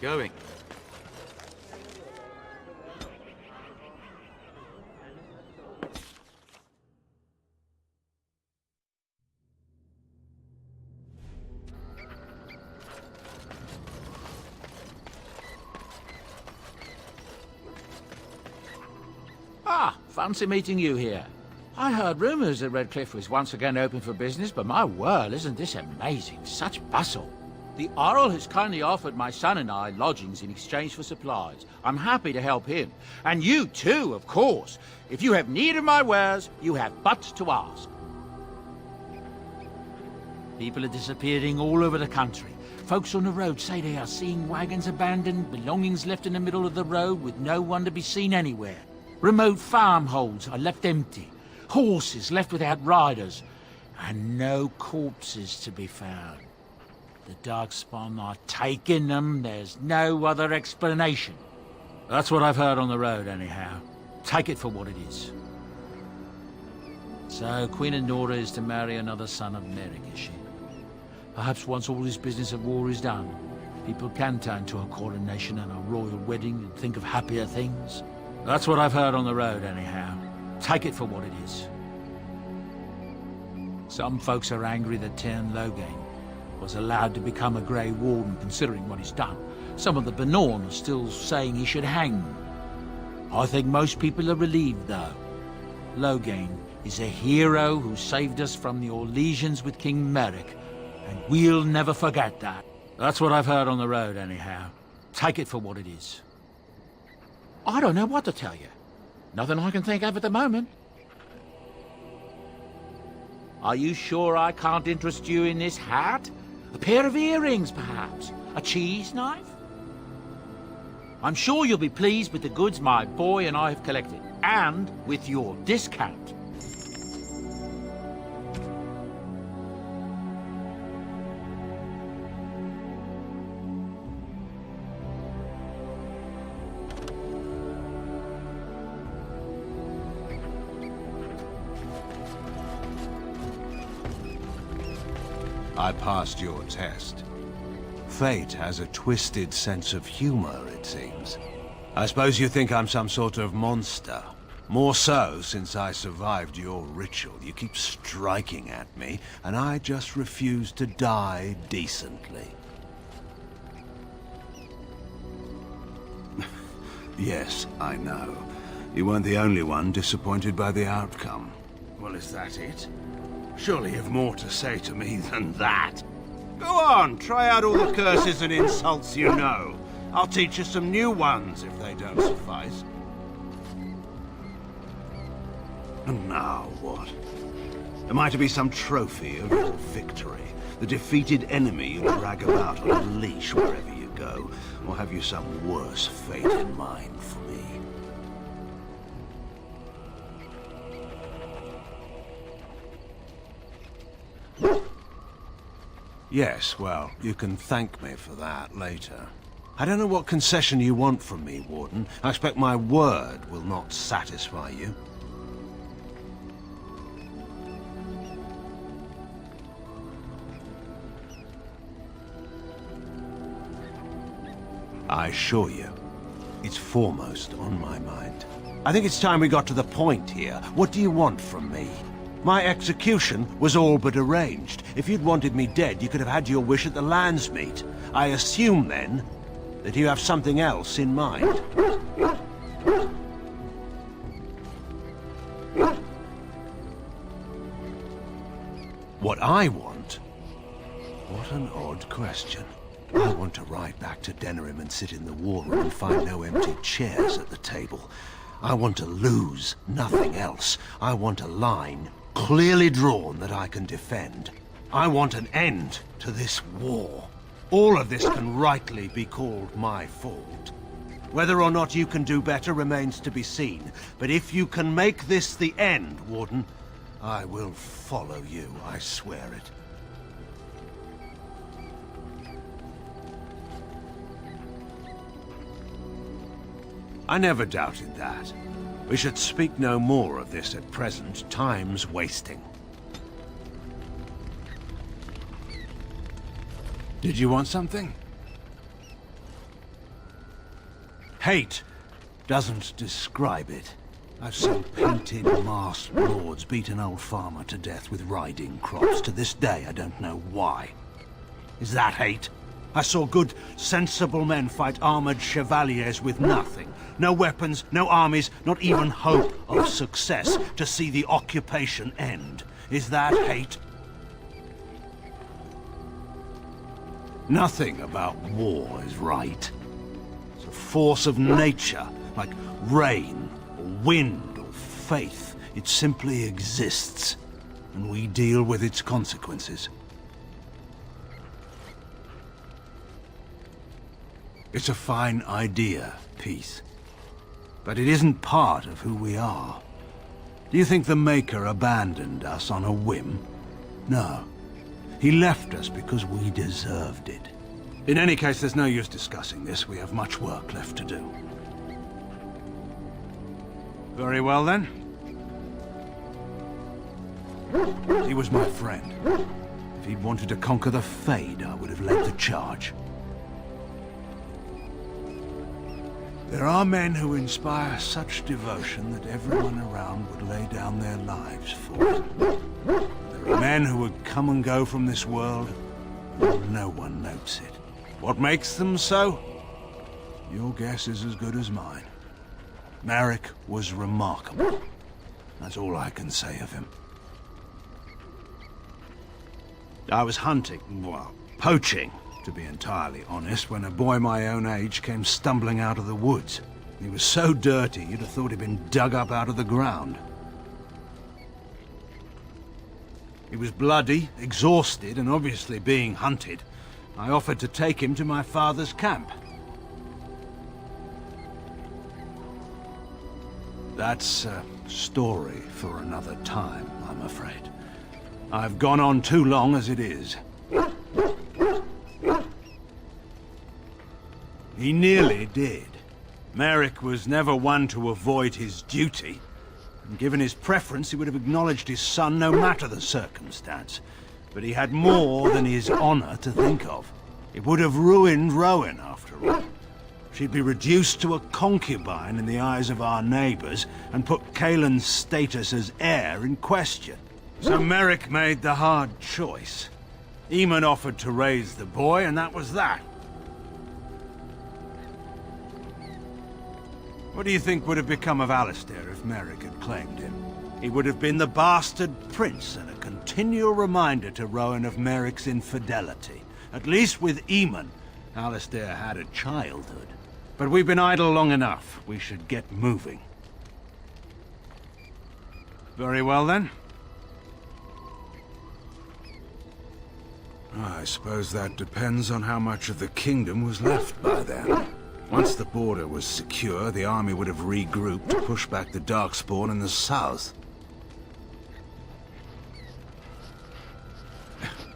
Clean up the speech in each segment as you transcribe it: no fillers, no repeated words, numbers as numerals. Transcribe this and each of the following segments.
Going. Ah, fancy meeting you here. I heard rumours that Redcliffe was once again open for business, but my word, isn't this amazing? Such bustle. The Earl has kindly offered my son and I lodgings in exchange for supplies. I'm happy to help him. And you too, of course. If you have need of my wares, you have but to ask. People are disappearing all over the country. Folks on the road say they are seeing wagons abandoned, belongings left in the middle of the road with no one to be seen anywhere. Remote farmholds are left empty. Horses left without riders. And no corpses to be found. The Darkspawn are taking them. There's no other explanation. That's what I've heard on the road, anyhow. Take it for what it is. So, Queen Anora is to marry another son of Merrick, is she? Perhaps once all this business of war is done, people can turn to a coronation and a royal wedding and think of happier things. That's what I've heard on the road, anyhow. Take it for what it is. Some folks are angry that Tern Logain was allowed to become a Grey Warden, considering what he's done. Some of the Benorn are still saying he should hang. I think most people are relieved, though. Logain is a hero who saved us from the Orlesians with King Merrick, and we'll never forget that. That's what I've heard on the road, anyhow. Take it for what it is. I don't know what to tell you. Nothing I can think of at the moment. Are you sure I can't interest you in this hat? A pair of earrings, perhaps? A cheese knife? I'm sure you'll be pleased with the goods my boy and I have collected, and with your discount. I passed your test. Fate has a twisted sense of humor, it seems. I suppose you think I'm some sort of monster. More so since I survived your ritual. You keep striking at me, and I just refuse to die decently. Yes, I know. You weren't the only one disappointed by the outcome. Well, is that it? Surely you've more to say to me than that. Go on, try out all the curses and insults you know. I'll teach you some new ones if they don't suffice. And now what? Am I to be some trophy of your victory? The defeated enemy you drag about on a leash wherever you go? Or have you some worse fate in mind for me? Yes, well, you can thank me for that later. I don't know what concession you want from me, Warden. I expect my word will not satisfy you. I assure you, it's foremost on my mind. I think it's time we got to the point here. What do you want from me? My execution was all but arranged. If you'd wanted me dead, you could have had your wish at the Lands Meet. I assume, then, that you have something else in mind. What I want? What an odd question. I want to ride back to Denerim and sit in the war room and find no empty chairs at the table. I want to lose, nothing else. I want a line clearly drawn that I can defend. I want an end to this war. All of this can rightly be called my fault. Whether or not you can do better remains to be seen. But if you can make this the end, Warden, I will follow you, I swear it. I never doubted that. We should speak no more of this at present. Time's wasting. Did you want something? Hate doesn't describe it. I've seen painted, masked lords beat an old farmer to death with riding crops. To this day, I don't know why. Is that hate? I saw good, sensible men fight armored chevaliers with nothing. No weapons, no armies, not even hope of success to see the occupation end. Is that hate? Nothing about war is right. It's a force of nature, like rain, or wind, or faith. It simply exists, and we deal with its consequences. It's a fine idea, peace. But it isn't part of who we are. Do you think the Maker abandoned us on a whim? No. He left us because we deserved it. In any case, there's no use discussing this. We have much work left to do. Very well, then. He was my friend. If he'd wanted to conquer the Fade, I would have led the charge. There are men who inspire such devotion that everyone around would lay down their lives for it. There are men who would come and go from this world, and no one notes it. What makes them so? Your guess is as good as mine. Merrick was remarkable. That's all I can say of him. I was hunting, well, poaching, to be entirely honest, when a boy my own age came stumbling out of the woods. He was so dirty, you'd have thought he'd been dug up out of the ground. He was bloody, exhausted, and obviously being hunted. I offered to take him to my father's camp. That's a story for another time, I'm afraid. I've gone on too long as it is. He nearly did. Merrick was never one to avoid his duty. And given his preference, he would have acknowledged his son no matter the circumstance. But he had more than his honor to think of. It would have ruined Rowan, after all. She'd be reduced to a concubine in the eyes of our neighbors, and put Caelan's status as heir in question. So Merrick made the hard choice. Eamon offered to raise the boy, and that was that. What do you think would have become of Alistair if Merrick had claimed him? He would have been the bastard prince and a continual reminder to Rowan of Merrick's infidelity. At least with Eamon, Alistair had a childhood. But we've been idle long enough. We should get moving. Very well, then. I suppose that depends on how much of the kingdom was left by then. Once the border was secure, the army would have regrouped to push back the Darkspawn in the south.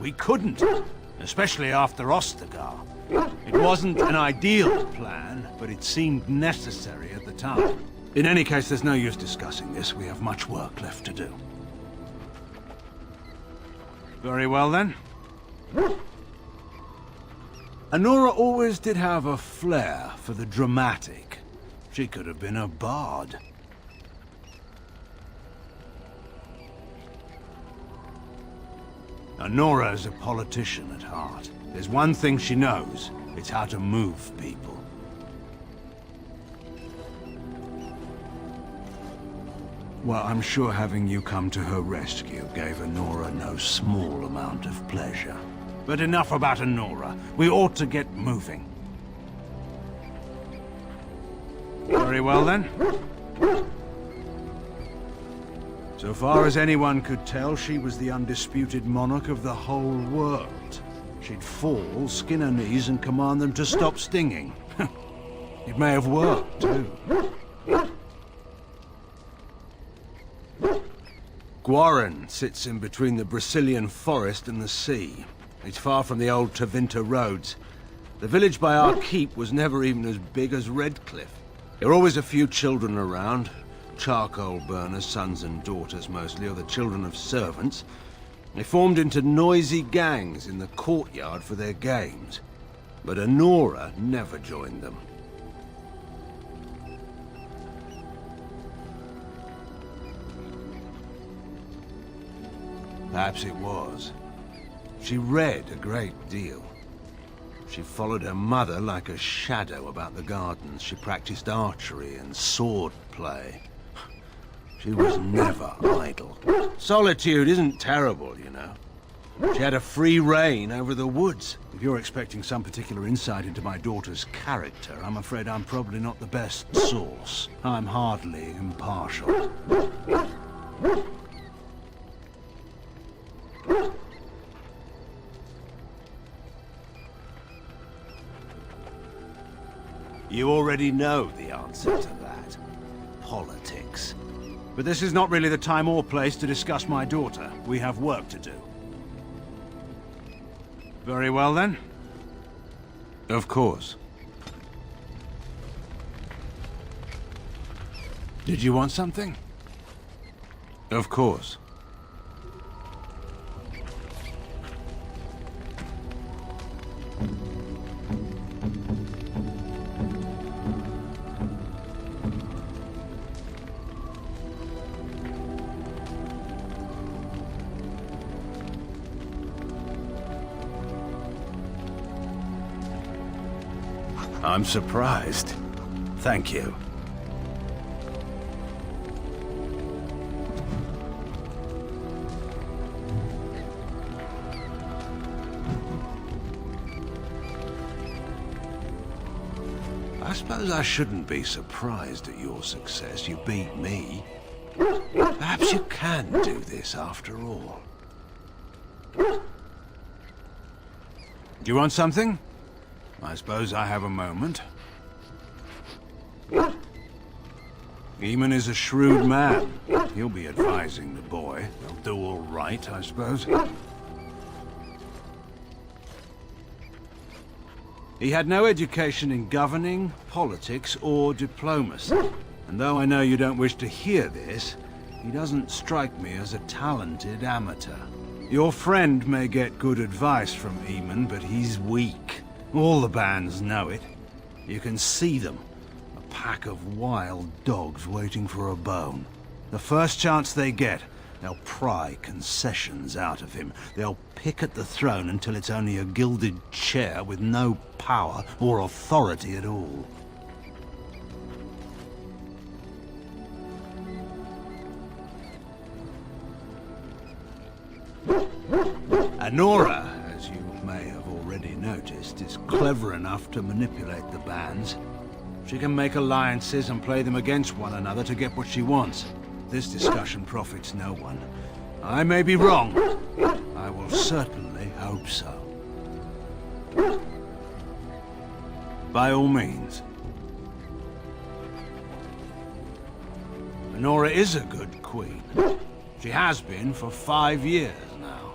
We couldn't, especially after Ostagar. It wasn't an ideal plan, but it seemed necessary at the time. In any case, there's no use discussing this. We have much work left to do. Very well, then. Anora always did have a flair for the dramatic. She could have been a bard. Anora's a politician at heart. There's one thing she knows. It's how to move people. Well, I'm sure having you come to her rescue gave Anora no small amount of pleasure. But enough about Anora. We ought to get moving. Very well, then. So far as anyone could tell, she was the undisputed monarch of the whole world. She'd fall, skin her knees, and command them to stop stinging. It may have worked, too. Guaran sits in between the Brazilian forest and the sea. It's far from the old Tevinter roads. The village by our keep was never even as big as Redcliffe. There are always a few children around. Charcoal burners, sons and daughters mostly, or the children of servants. They formed into noisy gangs in the courtyard for their games. But Honora never joined them. Perhaps it was. She read a great deal. She followed her mother like a shadow about the gardens. She practiced archery and sword play. She was never idle. Solitude isn't terrible, you know. She had a free reign over the woods. If you're expecting some particular insight into my daughter's character, I'm afraid I'm probably not the best source. I'm hardly impartial. You already know the answer to that. Politics. But this is not really the time or place to discuss my daughter. We have work to do. Very well, then. Of course. Did you want something? Of course. I'm surprised. Thank you. I suppose I shouldn't be surprised at your success. You beat me. Perhaps you can do this after all. Do you want something? I suppose I have a moment. Eamon is a shrewd man. He'll be advising the boy. They'll do all right, I suppose. He had no education in governing, politics, or diplomacy. And though I know you don't wish to hear this, he doesn't strike me as a talented amateur. Your friend may get good advice from Eamon, but he's weak. All the bands know it. You can see them. A pack of wild dogs waiting for a bone. The first chance they get, they'll pry concessions out of him. They'll pick at the throne until it's only a gilded chair with no power or authority at all. Honora, as you may have already noticed, is clever enough to manipulate the bands. She can make alliances and play them against one another to get what she wants. This discussion profits no one. I may be wrong. I will certainly hope so. By all means. Honora is a good queen. She has been for 5 years now.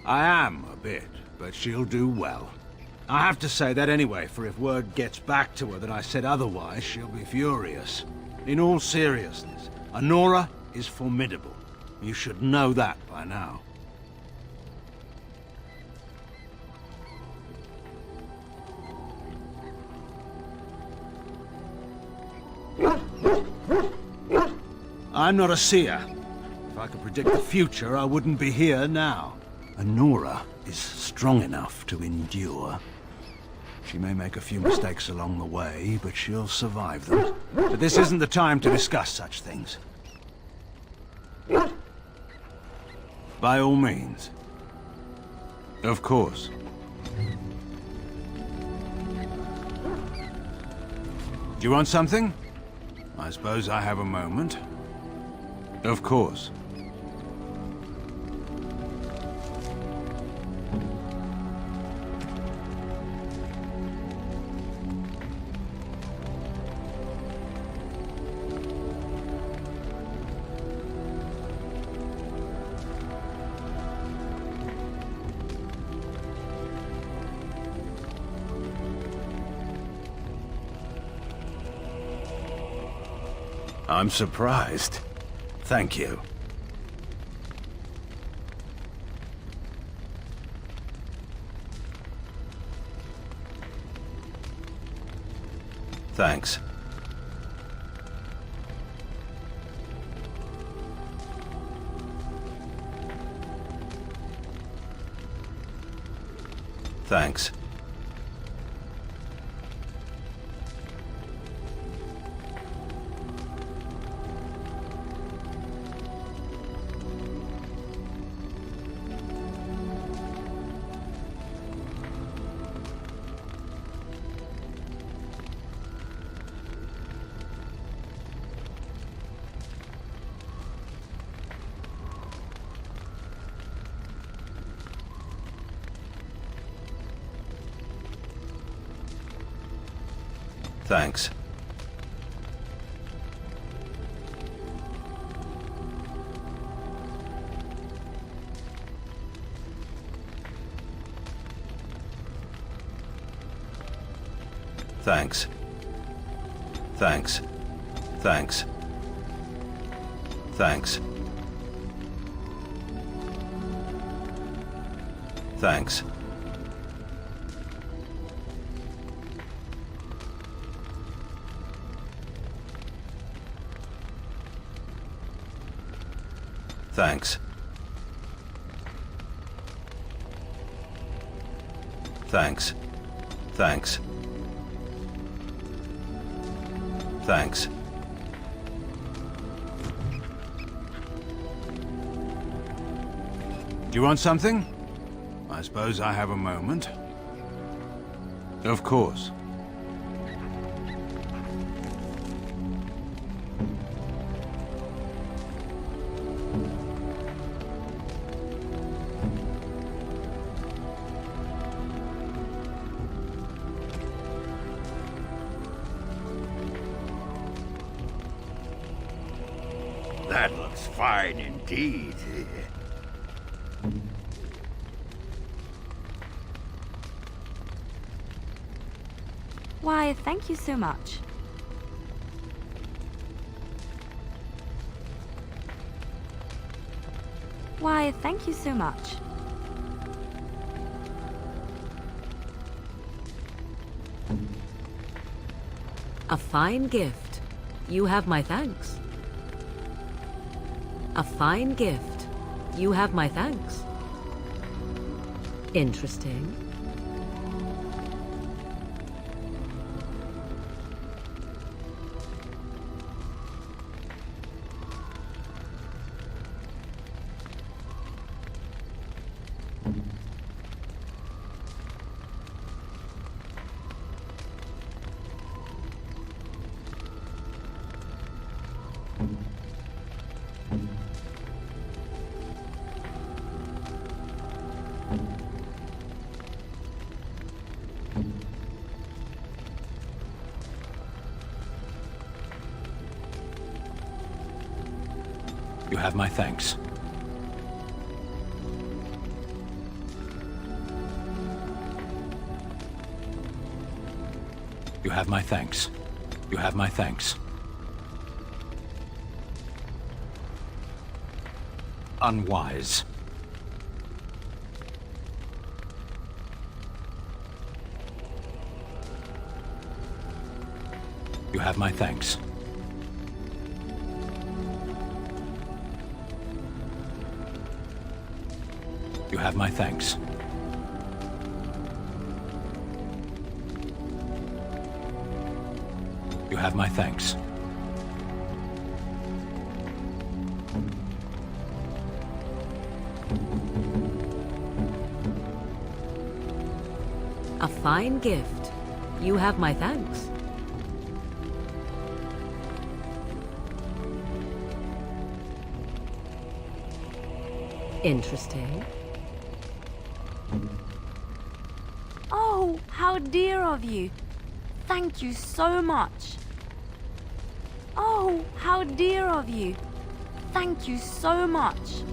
I am a bit, but she'll do well. I have to say that anyway, for if word gets back to her that I said otherwise, she'll be furious. In all seriousness, Honora is formidable. You should know that by now. I'm not a seer. If I could predict the future, I wouldn't be here now. Honora is strong enough to endure. She may make a few mistakes along the way, but she'll survive them. But this isn't the time to discuss such things. By all means. Of course. Do you want something? I suppose I have a moment. Of course. I'm surprised. Thank you. Thanks. Thanks. Thanks. Thanks. Thanks. Thanks. Thanks. Thanks. Thanks. Thanks. Thanks. Thanks. Do you want something? I suppose I have a moment. Of course. That looks fine indeed. Why, thank you so much. Why, thank you so much. A fine gift. You have my thanks. A fine gift. You have my thanks. Interesting. You have my thanks. You have my thanks. You have my thanks. Unwise. You have my thanks. You have my thanks. You have my thanks. A fine gift. You have my thanks. Interesting. Oh, how dear of you. Thank you so much. Oh, how dear of you. Thank you so much.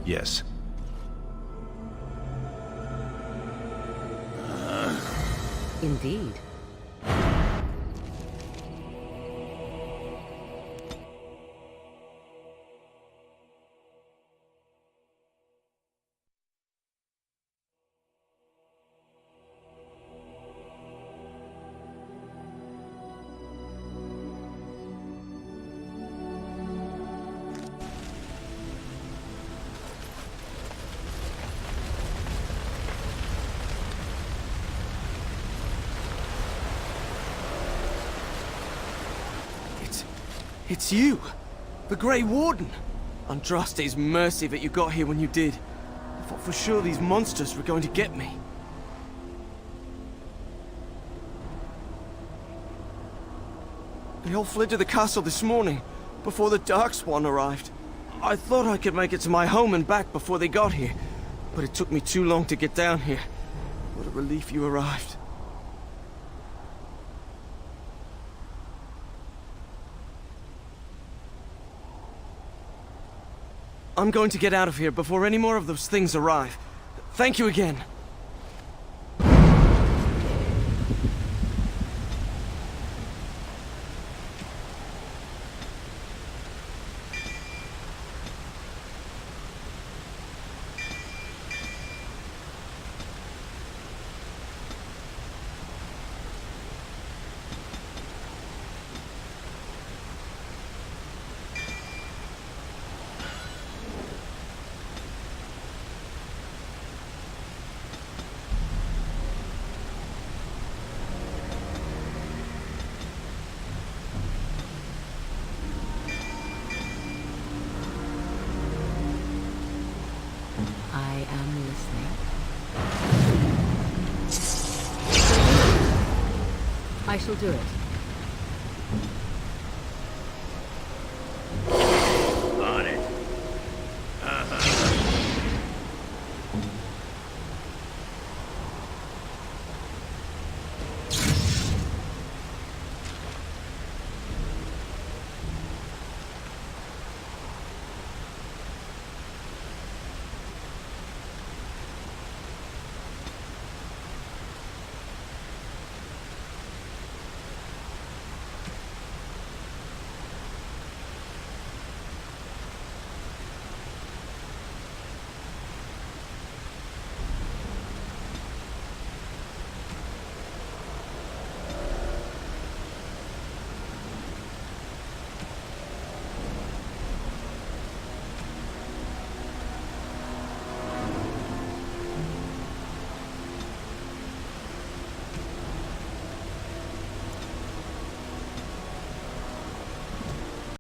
Yes. Indeed. It's you! The Grey Warden! Andraste's mercy that you got here when you did. I thought for sure these monsters were going to get me. They all fled to the castle this morning, before the Darkspawn arrived. I thought I could make it to my home and back before they got here, but it took me too long to get down here. What a relief you arrived. I'm going to get out of here before any more of those things arrive. Thank you again. I am listening. I shall do it.